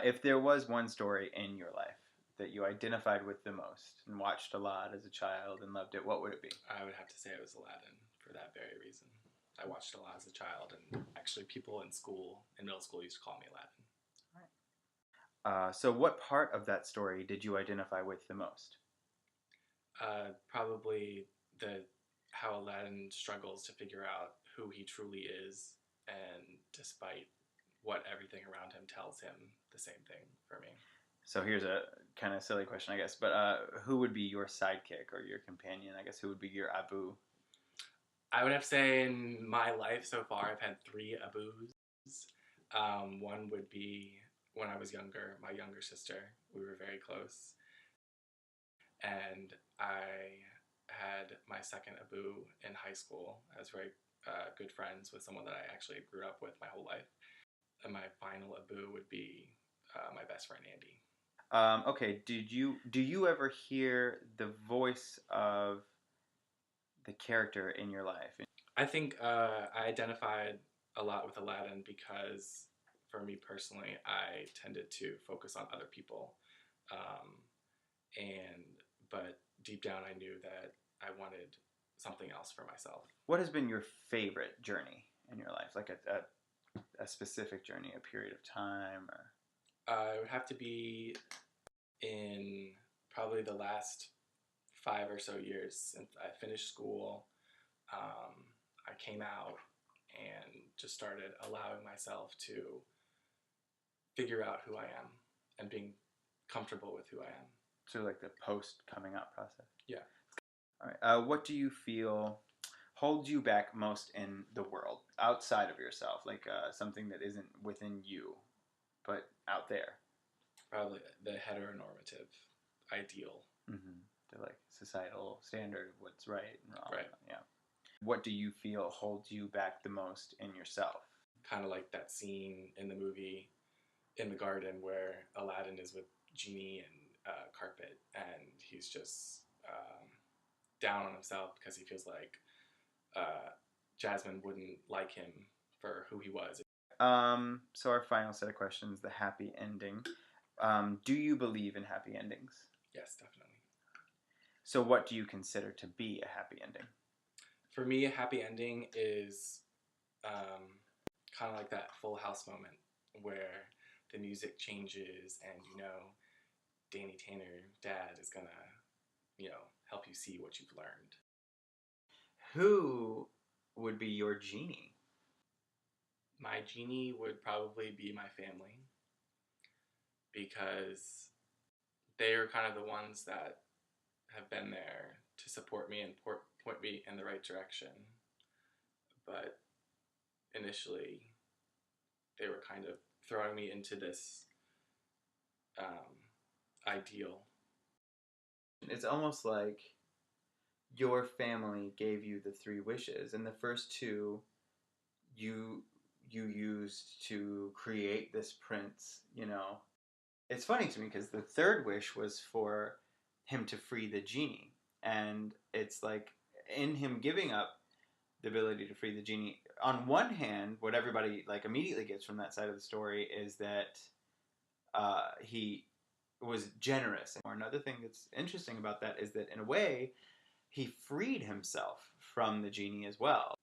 If there was one story in your life that you identified with the most and watched a lot as a child and loved it, what would it be? I would have to say it was Aladdin for that very reason. I watched a lot as a child, and actually people in school, in middle school, used to call me Aladdin. So what part of that story did you identify with the most? Probably how Aladdin struggles to figure out who he truly is, and despite what everything around him tells him, the same thing for me. So here's a kind of silly question, I guess, but who would be your sidekick or your companion? I guess who would be your Abu? I would have to say in my life so far, I've had 3 Abus. One would be when I was younger, my younger sister. We were very close. And I had my second Abu in high school. I was very good friends with someone that I actually grew up with my whole life. And my final Abu would be my best friend Andy. Okay, do you ever hear the voice of the character in your life? I think I identified a lot with Aladdin because, for me personally, I tended to focus on other people, but deep down I knew that I wanted something else for myself. What has been your favorite journey in your life? Like a specific journey, a period of time, or It would have to be in probably the last 5 or so years since I finished school. I came out and just started allowing myself to figure out who I am and being comfortable with who I am. so like the post coming out process. Yeah. All right. What do you feel holds you back most in the world outside of yourself, like something that isn't within you, but out there? Probably the heteronormative ideal. Mm-hmm. The like societal standard of what's right and wrong. Right. Yeah. What do you feel holds you back the most in yourself? Kind of like that scene in the movie in the garden where Aladdin is with Genie and Carpet, and he's just down on himself because he feels like Jasmine wouldn't like him for who he was. So our final set of questions, the happy ending. Do you believe in happy endings? Yes, definitely. So what do you consider to be a happy ending? For me, a happy ending is kind of like that Full House moment where the music changes and Danny Tanner, dad, is gonna help you see what you've learned. Who would be your genie? My genie would probably be my family because they are kind of the ones that have been there to support me and point me in the right direction. But initially, they were kind of throwing me into this ideal. It's almost like your family gave you the 3 wishes, and the first 2 you used to create this prince. It's funny to me because the 3rd wish was for him to free the genie, and it's like in him giving up the ability to free the genie, on one hand, what everybody like immediately gets from that side of the story is that he was generous. Or another thing that's interesting about that is that in a way he freed himself from the genie as well.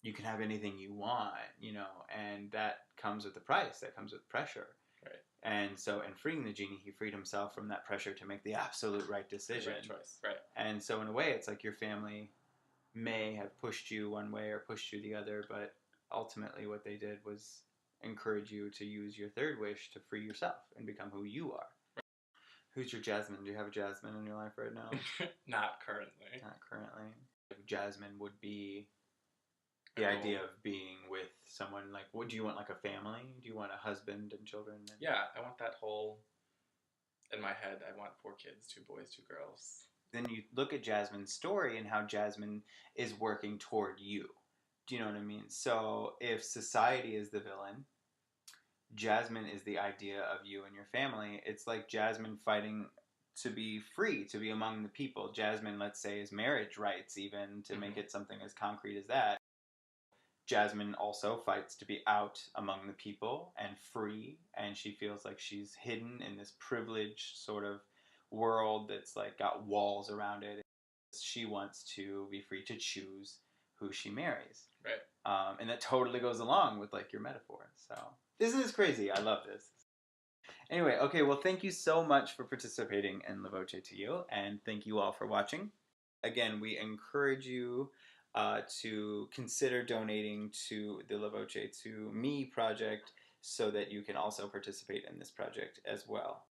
You can have anything you want, and that comes with the price, that comes with pressure. Right. And so in freeing the genie, he freed himself from that pressure to make the absolute right decision. The right choice. Right. And so in a way, it's like your family may have pushed you one way or pushed you the other, but ultimately what they did was encourage you to use your 3rd wish to free yourself and become who you are. Right. Who's your Jasmine? Do you have a Jasmine in your life right now? Not currently. Not currently. Jasmine would be the idea of being with someone like, what do you want, like a family? Do you want a husband and children? Yeah, I want that whole, in my head, I want 4 kids, 2 boys, 2 girls. Then you look at Jasmine's story and how Jasmine is working toward you. Do you know what I mean? So if society is the villain, Jasmine is the idea of you and your family. It's like Jasmine fighting to be free, to be among the people. Jasmine, let's say, is marriage rights, even to make it something as concrete as that. Jasmine also fights to be out among the people and free, and she feels like she's hidden in this privileged sort of world that's like got walls around it. She wants to be free to choose who she marries. Right. And that totally goes along with like your metaphor. So isn't this crazy? I love this. Anyway, okay, well, thank you so much for participating in La Voce to you, and thank you all for watching. Again, we encourage you to consider donating to the La Voce to Me project so that you can also participate in this project as well.